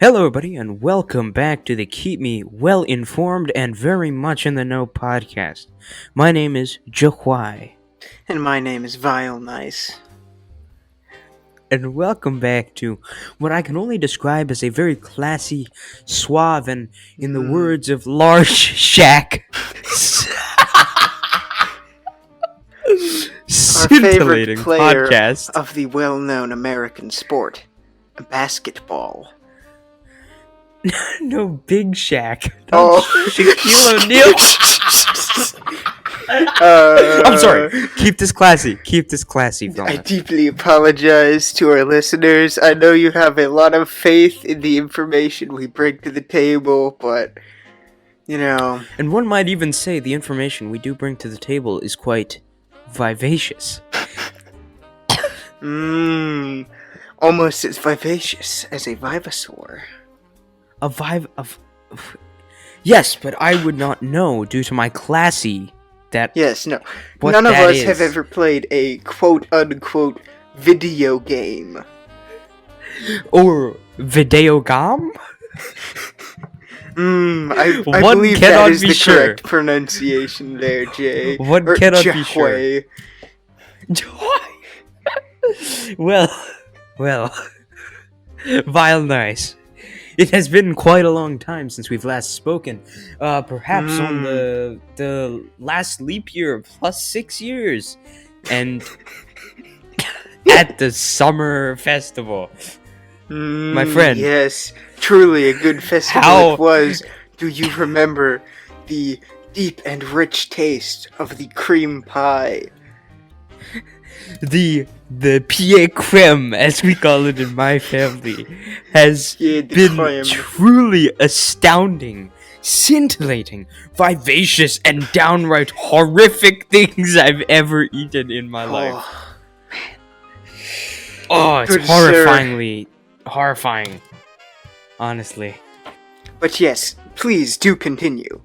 Hello, everybody, and welcome back to the Keep Me Well Informed and Very Much in the Know podcast. My name is Johuai, And my name is Vile Nice. and welcome back to what I can only describe as a very classy, suave, and, in the words of Large Shack, Our favorite scintillating player podcast. of the well-known American sport, basketball. No, Big Shack. Oh. Shaquille O'Neal. I'm sorry. Keep this classy, I fella. deeply apologize to our listeners. I know you have a lot of faith in the information we bring to the table, but, And one might even say the information we do bring to the table is quite vivacious. almost as vivacious as a Vivasaur. Yes, but I would not know due to my classy that. Yes, no. What None of that us have is. ever played a quote-unquote video game. Or videogam? I One believe cannot that is be the sure. correct pronunciation there, Jay. One Or cannot be sure. Jahway. Well, vile nice. It has been quite a long time since we've last spoken. Perhaps on the last leap year plus 6 years, and at the summer festival. My friend. Yes, truly a good festival How- it was. Do you remember the deep and rich taste of the cream pie? The pied creme, as we call it in my family, has Yeah, the been creme. truly astounding, scintillating, vivacious, and downright horrific things I've ever eaten in my life. Oh, it's Good sir. horrifying. Honestly. But yes, please do continue.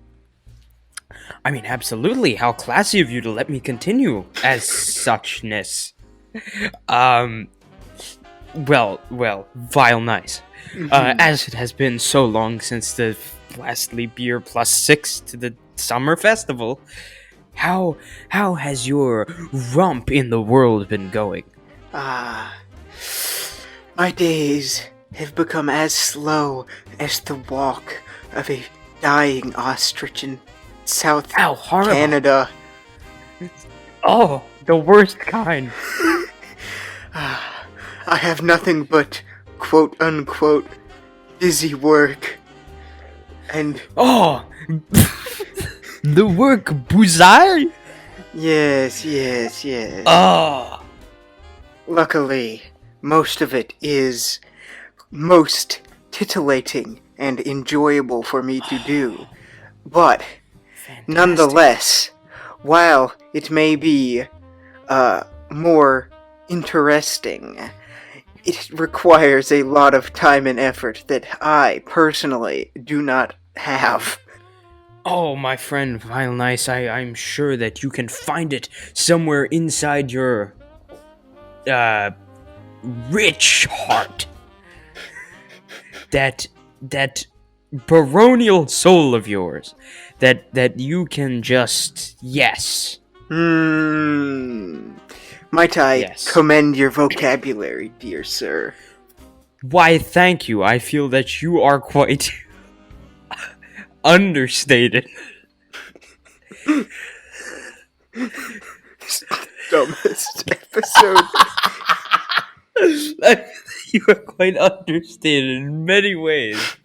I mean, absolutely. How classy of you to let me continue as suchness. Well, vile nice. As it has been so long since the last leap year plus 6 to the summer festival, how has your romp in the world been going? My days have become as slow as the walk of a dying ostrich in South Ow, horrible. Canada. Oh, the worst kind. I have nothing but quote-unquote busy work. And Oh, the work buzai? yes. Oh. Luckily, most of it is most titillating and enjoyable for me to do. But nonetheless, while it may be more interesting, it requires a lot of time and effort that I personally do not have. Oh, my friend, Vile Nice, I'm sure that you can find it somewhere inside your, rich heart. That baronial soul of yours. That you can just, yes. Might I Yes. commend your vocabulary, dear sir? Why, thank you. I feel that you are quite understated. Dumbest episode. You are quite understated in many ways.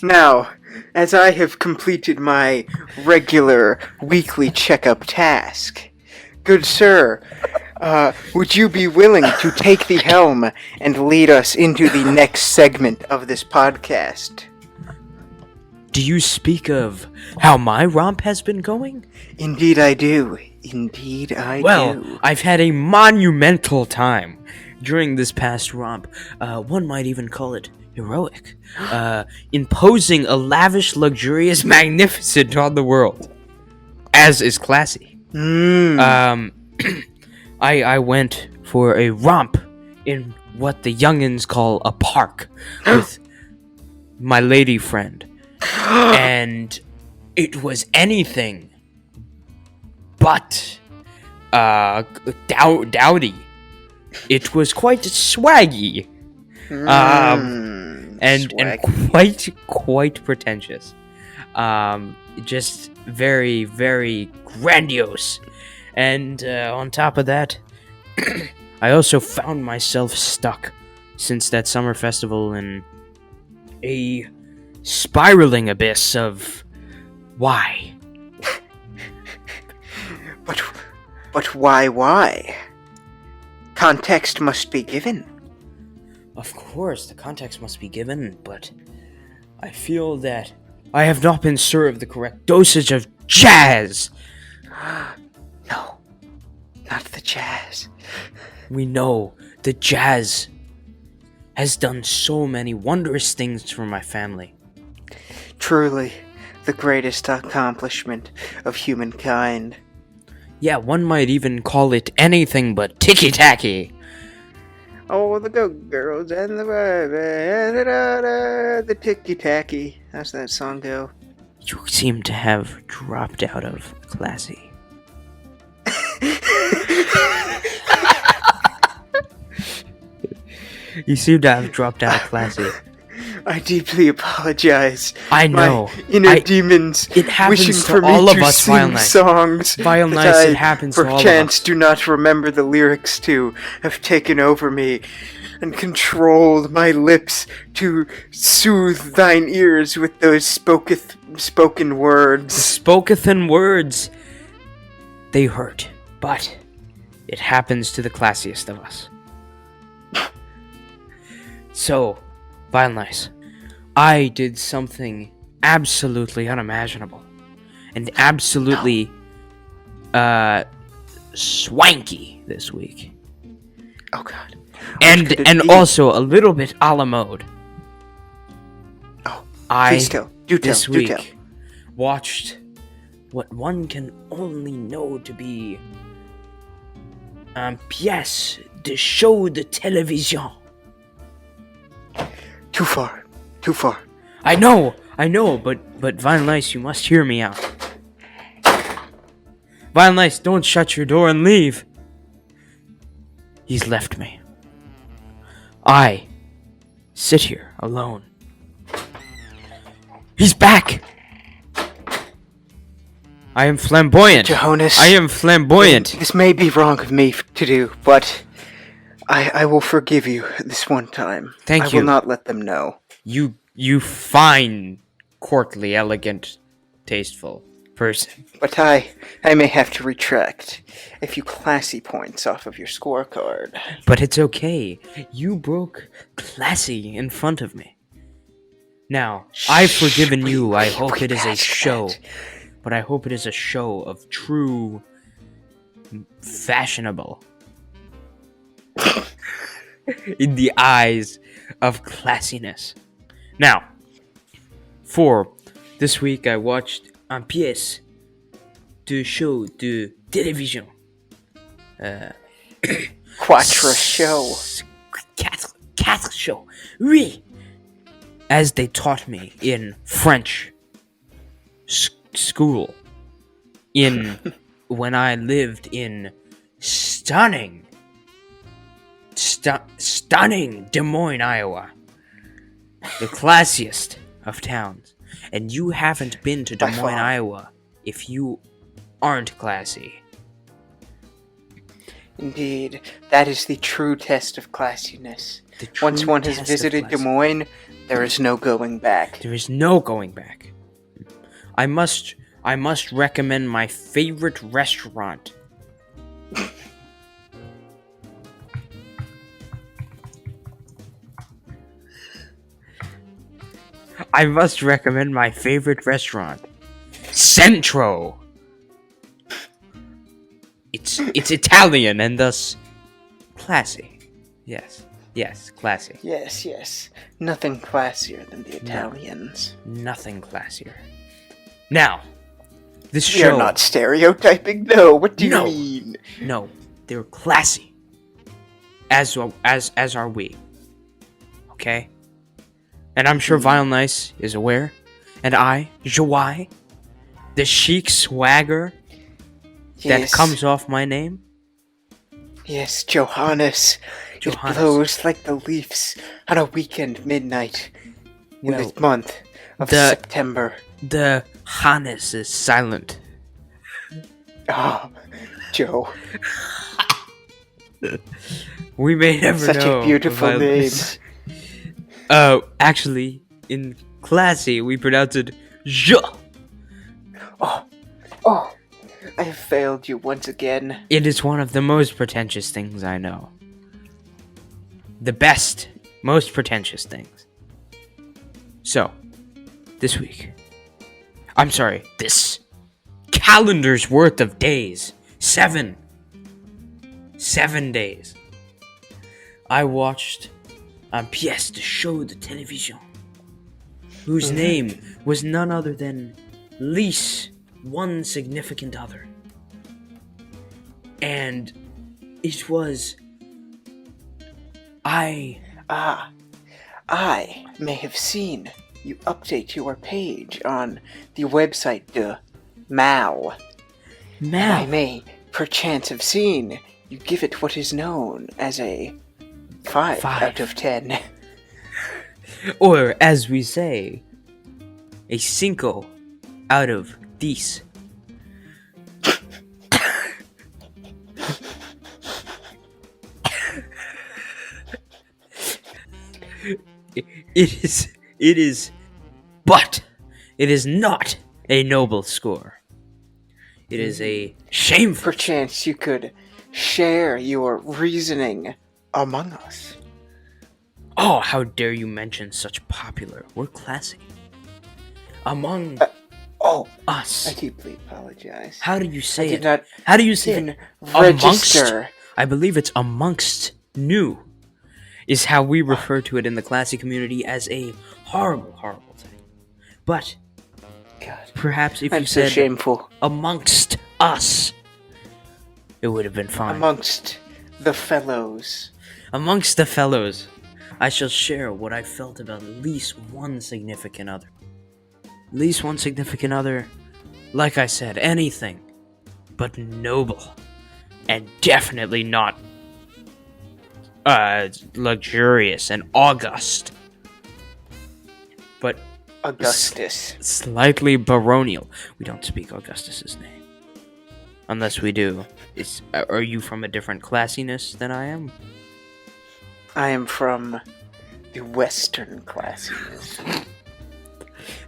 Now, as I have completed my regular weekly checkup task, good sir, would you be willing to take the helm and lead us into the next segment of this podcast? Do you speak of how my romp has been going? Indeed I do. Indeed I Well, do. I've had a monumental time during this past romp. One might even call it heroic. Imposing a lavish, luxurious, magnificent on the world. As is classy. I went for a romp in what the youngins call a park, with my lady friend, and it was anything but dowdy. It was quite swaggy, and Swaggy. quite pretentious. Just very, very grandiose. And on top of that, I also found myself stuck since that summer festival in a spiraling abyss of why. But why? Context must be given. Of course, the context must be given, but I feel that I have not been served the correct dosage of jazz. No, not the jazz. We know the jazz has done so many wondrous things for my family. Truly, the greatest accomplishment of humankind. Yeah, one might even call it anything but ticky-tacky. Oh, the Go-Girls and the ticky-tacky. How's that song go? You seem to have dropped out of classy. You seem to have dropped out of classy. I deeply apologize. I know. My inner demons it happens wishing to for me all of to us, sing Vile Nice. songs Vile that Nice, I, it happens to all of perchance us. do not remember the lyrics to, have taken over me and controlled my lips to soothe thine ears with those spoken words. Spoketh in words. They hurt, but it happens to the classiest of us. So, Vile Nice, I did something absolutely unimaginable and absolutely swanky this week. Oh God. And also a little bit a la mode. Oh, I please tell. Do this tell. week watched what one can only know to be pièce de show de télévision. Too far. I know, but Vile Nice, you must hear me out. Vile Nice, don't shut your door and leave. He's left me. I sit here alone. He's back! I am flamboyant. Johannes, I am flamboyant. This may be wrong of me to do, but I will forgive you this one time. Thank I you. will not let them know. You fine, courtly, elegant, tasteful person. But I may have to retract a few classy points off of your scorecard. But it's okay. You broke classy in front of me. Now, I've forgiven you. I hope it is a show. But I hope it is a show of true fashionable in the eyes of classiness. Now, for this week I watched un pièce de show de télévision. Quatre show. Quatre show. Oui. As they taught me in French school. When I lived in stunning Des Moines, Iowa. The classiest of towns. And you haven't been to Des By Moines, far. Iowa if you aren't classy. Indeed, that is the true test of classiness. The true Once one has test of visited Des classy. Moines, there is no going back. There is no going back. I must recommend my favorite restaurant. I must recommend my favorite restaurant. Centro. It's Italian and thus classy. Yes, classy. Yes. Nothing classier than the Italians. Nothing classier. Now, this We show. are not stereotyping. No, what do you No. mean? No, they're classy. As are we. Okay? And I'm sure Vile Nice is aware. And I, Joai, the chic swagger that Yes. comes off my name, Yes, Johannes. It Johannes. blows like the leaves on a weekend midnight in Well, the month of the- September. The Hannes is silent. Oh, Joe. We may never Such know. a beautiful about name. this. Actually, in classy, we pronounce it Je. Oh, I have failed you once again. It is one of the most pretentious things I know. The best, most pretentious things. So, this calendar's worth of days. 7 days. I watched a pièce de show de télévision, whose name was none other than Lease One Significant Other. And it was... I may have seen you update your page on the website de Mal. And I may perchance have seen you give it what is known as a 5 out of 10. Or, as we say, a 5 out of 10. It is, but it is not a noble score. It is a shameful. Perchance you could share your reasoning among us. Oh, how dare you mention such popular? We're classy. Among us. I deeply apologize. How do you say I did it? not How do you say even it? register. I believe it's amongst new. Is how we refer to it in the classy community as a horrible, horrible thing. But God, perhaps if I'm you so said shameful. amongst us, it would have been fine. Amongst the fellows. Amongst the fellows, I shall share what I felt about at least one significant other. At least one significant other, like I said, anything but noble. And definitely not luxurious and august. But Augustus. Slightly baronial. We don't speak Augustus's name. Unless we do. Are you from a different classiness than I am? I am from the Western classiness.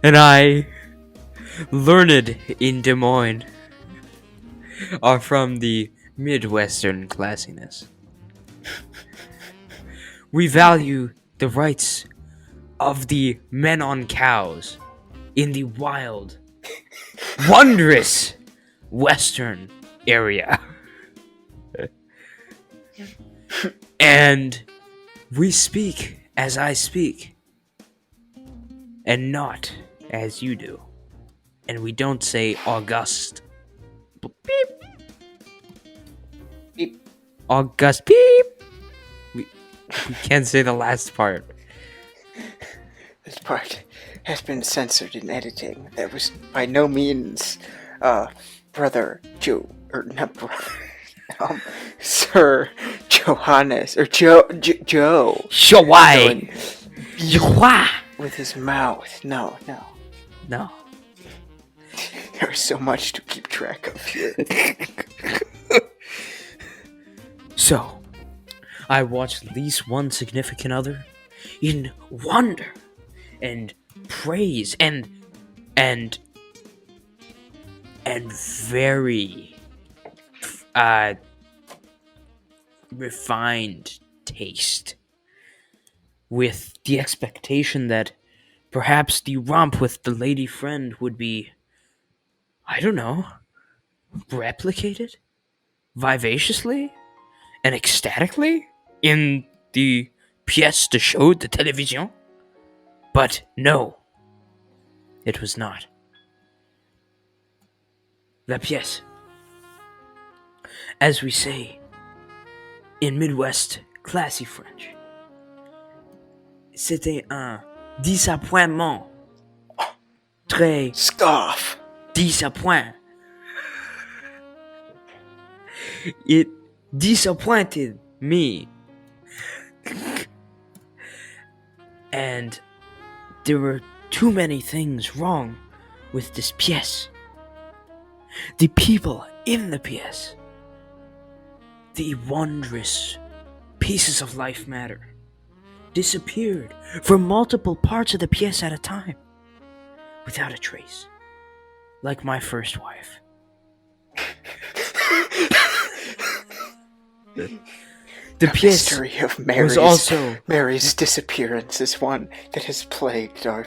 And I, learned in Des Moines, are from the Midwestern classiness. We value the rights of the men on cows in the wild, wondrous Western area. And we speak as I speak, and not as you do. And we don't say August. Beep. Beep. August. Beep. We can't say the last part. This part has been censored in editing. That was by no means, Brother Joe, or not brother, Sir Johannes, or Joe. Shawai. Joa. With his mouth. No. No. There's so much to keep track of here. So, I watched at least one significant other in wonder and praise and very refined taste, with the expectation that perhaps the romp with the lady friend would be, I don't know, replicated vivaciously and ecstatically in the pièce de show de télévision. But no, it was not. La pièce, as we say in Midwest classy French, c'était un disappointement. Très Scoff. disappoint. It disappointed me. And there were too many things wrong with this pièce. The people in the pièce. The wondrous pieces of life matter disappeared from multiple parts of the pièce at a time, without a trace, like my first wife. The pièce mystery of was also Mary's disappearance is one that has plagued our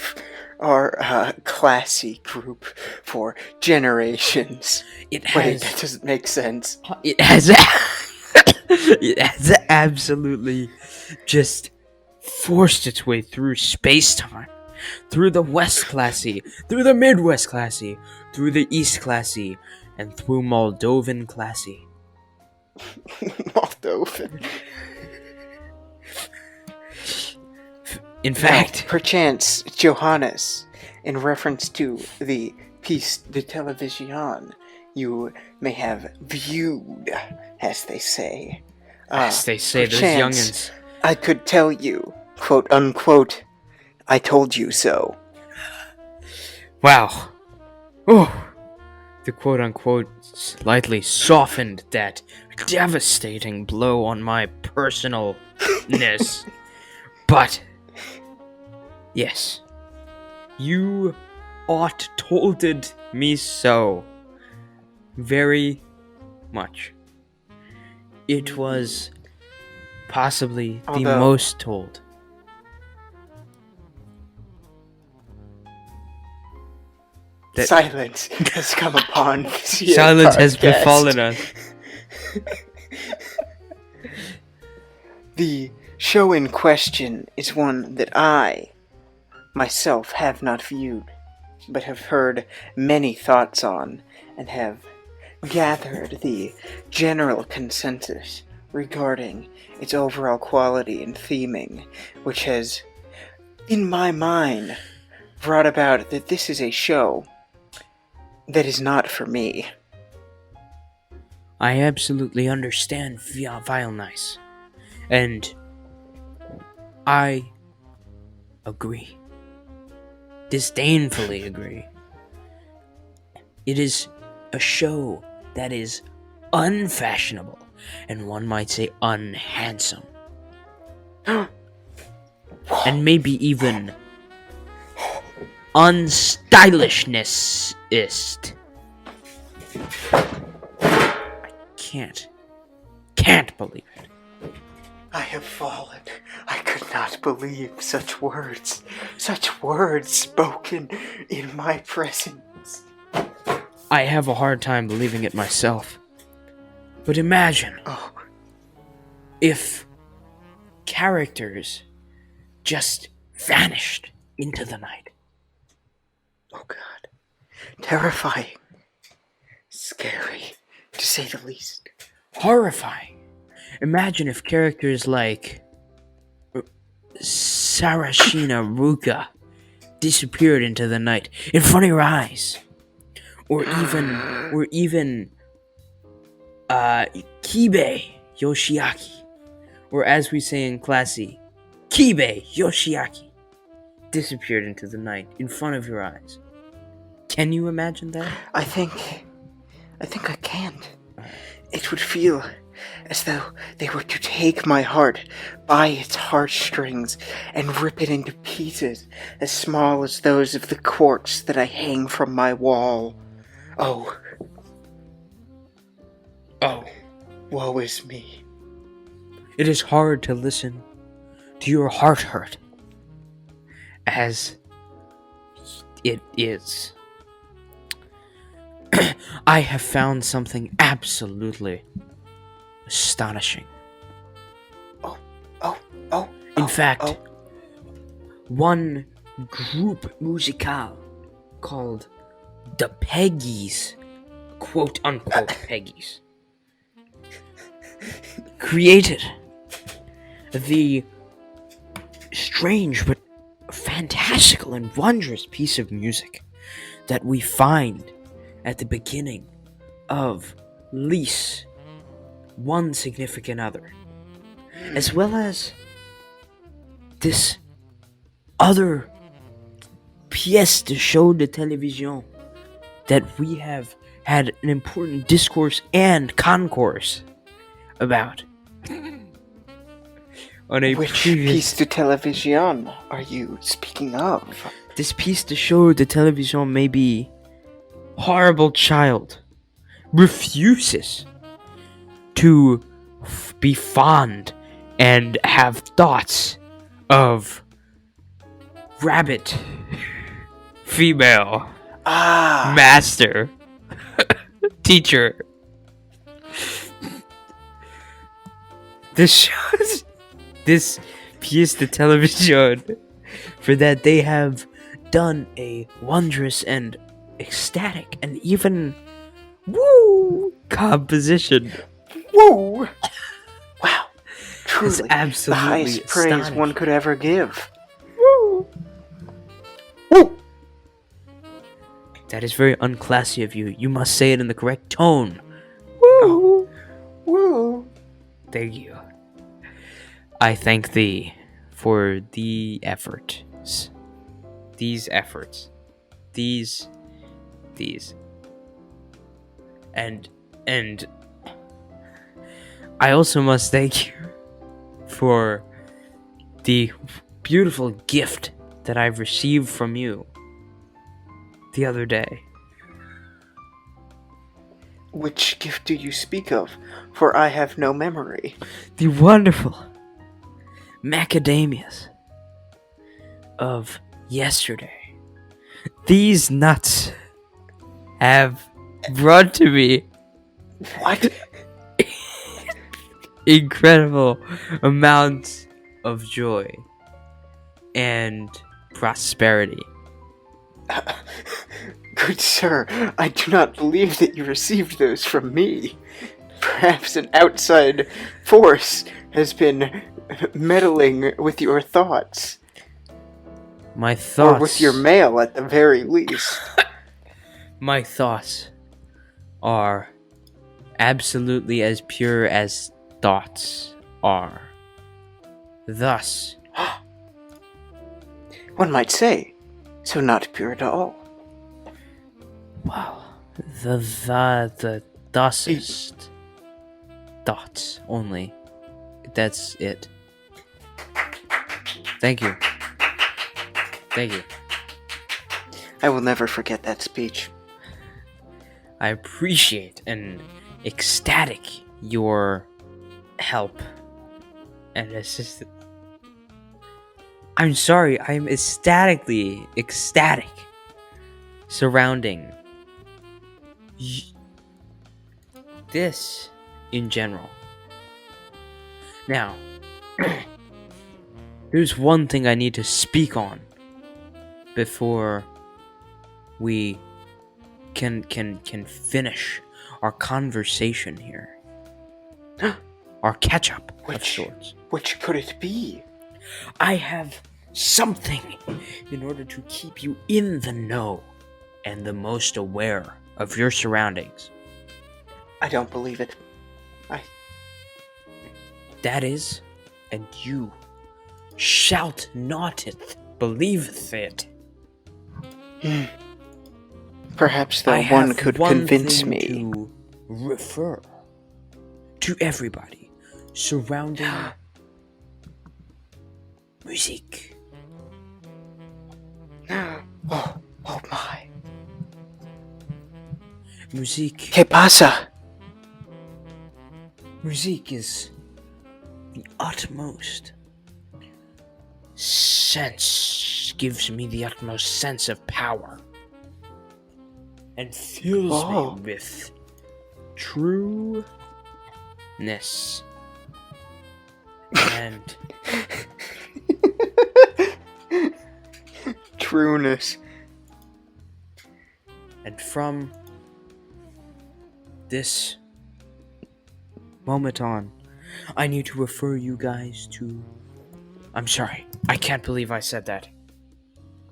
classy group for generations. it Wait, has that doesn't make sense. it has it has absolutely just forced its way through space-time, through the West Classy, through the Midwest Classy, through the East Classy, and through Moldovan Classy. Moldovan. In fact, Now, perchance, Johannes, in reference to the piece de television you may have viewed, as they say. as they say, those perchance, youngins. I could tell you, quote unquote, I told you so. Wow. Oh. The quote-unquote slightly softened that devastating blow on my personalness. But, yes, you ought tolded me so very much. It was possibly the Although- most told. That- Silence has come upon this here Silence has podcast. befallen us. The show in question is one that I, myself, have not viewed, but have heard many thoughts on, and have gathered the general consensus regarding its overall quality and theming, which has, in my mind, brought about that this is a show that is not for me. I absolutely understand violence, and I agree. Disdainfully agree. It is a show that is unfashionable, and one might say unhandsome. And maybe even unstylishness-ist. I can't believe it. I have fallen. I could not believe such words spoken in my presence. I have a hard time believing it myself. But imagine if characters just vanished into the night. Oh God. Terrifying. Scary, to say the least. Horrifying. Imagine if characters like Sarashina Ruka disappeared into the night in front of your eyes. Or even Kibe Yoshiaki. Or as we say in Classy, Kibe Yoshiaki disappeared into the night in front of your eyes. Can you imagine that? I think I can't. It would feel as though they were to take my heart by its heartstrings and rip it into pieces as small as those of the quartz that I hang from my wall. Oh, woe is me. It is hard to listen to your heart hurt, as it is. I have found something absolutely astonishing. In fact, one group musical called the Peggies, quote unquote Peggies, created the strange but fantastical and wondrous piece of music that we find at the beginning of least one significant other, as well as this other pièce de show de télévision that we have had an important discourse and concourse about on a Which previous... piece de television are you speaking of? This piece de show de télévision may be horrible child refuses to be fond and have thoughts of rabbit female master teacher. This piece de television, for that they have done a wondrous and ecstatic and even composition. Woo! Wow, truly absolutely the highest praise astonishing. one could ever give. Woo! Woo! That is very unclassy of you. You must say it in the correct tone. Woo! Woo! Thank you. I thank thee for the efforts. These efforts. These. And I also must thank you for the beautiful gift that I've received from you the other day. Which gift do you speak of? For I have no memory. The wonderful macadamias of yesterday. These nuts have brought to me What? incredible amounts of joy and prosperity. Good sir, I do not believe that you received those from me. Perhaps an outside force has been meddling with your thoughts. My thoughts... Or with your mail, at the very least. My thoughts are absolutely as pure as thoughts are. Thus... One might say, so not pure at all. Well, the thusest thoughts only. That's it. Thank you. Thank you. I will never forget that speech. I appreciate and ecstatic your help and assistance. I'm sorry, I'm ecstatic surrounding this in general. Now, there's one thing I need to speak on before we can finish our conversation here. Our catch-up of sorts. Which could it be? I have something in order to keep you in the know and the most aware of your surroundings. I don't believe it. That is, and you shalt not it, believeth it. Perhaps that I have one could one convince thing me. to refer to everybody surrounding music. Oh my. Music. ¿Qué pasa? Music is the utmost sense, gives me the utmost sense of power, and fills me with trueness. And Trueness. And from this moment on, I need to refer you guys to... I'm sorry, I can't believe I said that.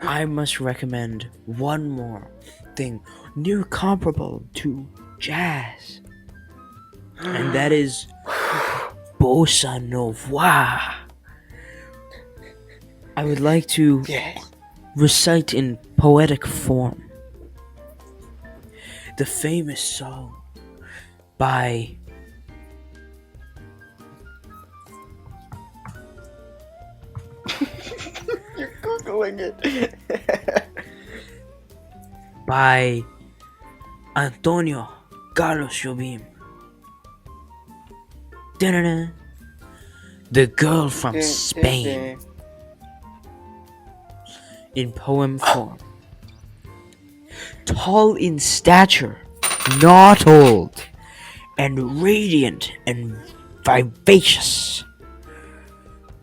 I must recommend one more thing near comparable to jazz, and that is bossa nova. I would like to Yeah. recite in poetic form the famous song by You're googling it. by Antonio Carlos Jobim. Da-da-da. The Girl from Spain in poem form. Tall in stature, not old, and radiant and vivacious.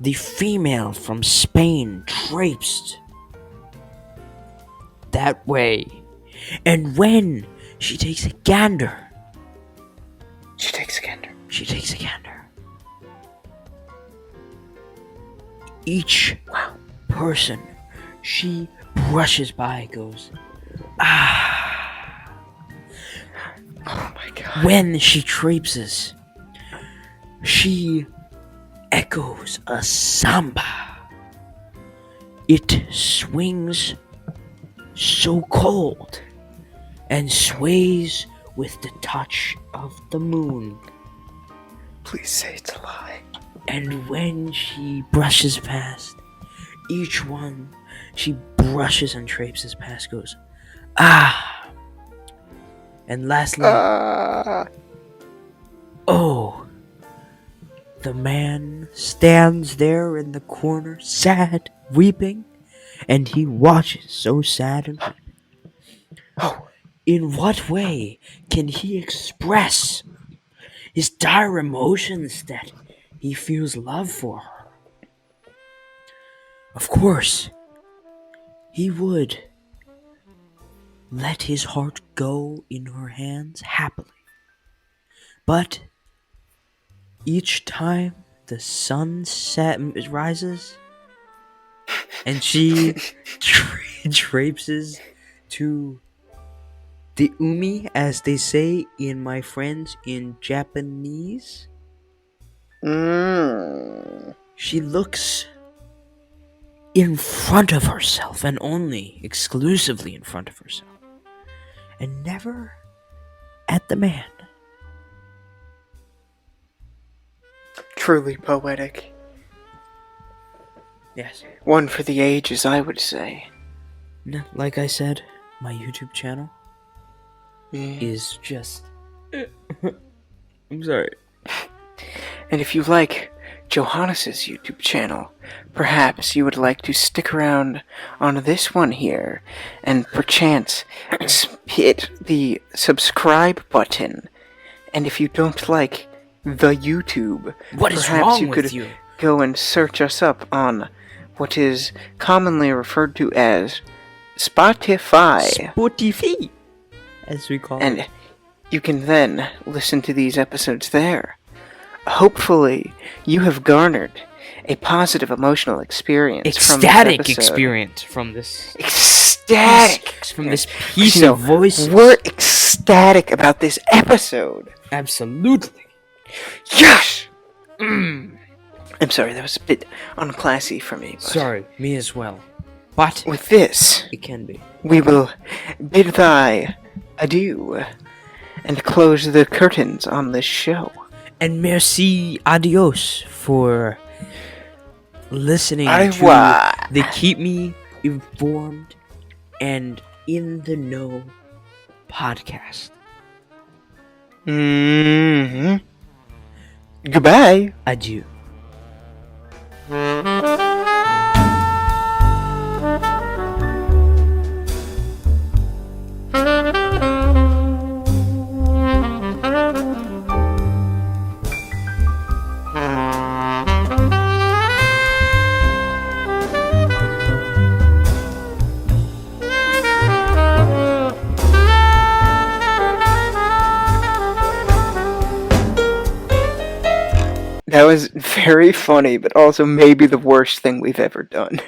The female from Spain traipsed that way, and when she takes a gander, She takes a gander. Each person she brushes by goes, ah. Oh my god. When she traipses, she echoes a samba. It swings so cold and sways with the touch of the moon. Please say it's a lie. And when she brushes past, each one she brushes and traipses past goes, ah. And lastly, oh. The man stands there in the corner, sad, weeping, and he watches so sad and weeping. Oh. In what way can he express his dire emotions that he feels love for her? Of course, he would let his heart go in her hands happily. But each time the sun rises and she traipses to the umi, as they say in my friends in Japanese, she looks in front of herself and only exclusively in front of herself and never at the man. Truly poetic. Yes. One for the ages, I would say. No, like I said, my YouTube channel Yeah. is just... I'm sorry. And if you like Johannes's YouTube channel, perhaps you would like to stick around on this one here and perchance hit the subscribe button. And if you don't like the YouTube, What is perhaps wrong you with could you? go and search us up on what is commonly referred to as Spotify. Spotify, as we call it. And you can then listen to these episodes there. Hopefully, you have garnered a positive emotional experience Ecstatic from this episode. experience from this. Ecstatic! From this piece You know, of voice. We're ecstatic about this episode. Absolutely. Yes! I'm sorry, that was a bit unclassy for me. But Sorry, me as well. But with this, it can be. we will bid thy adieu and close the curtains on this show. And merci, adios, for listening Orevuar. to the Keep Me Informed and In the Know podcast. Goodbye. Adieu. That was very funny, but also maybe the worst thing we've ever done.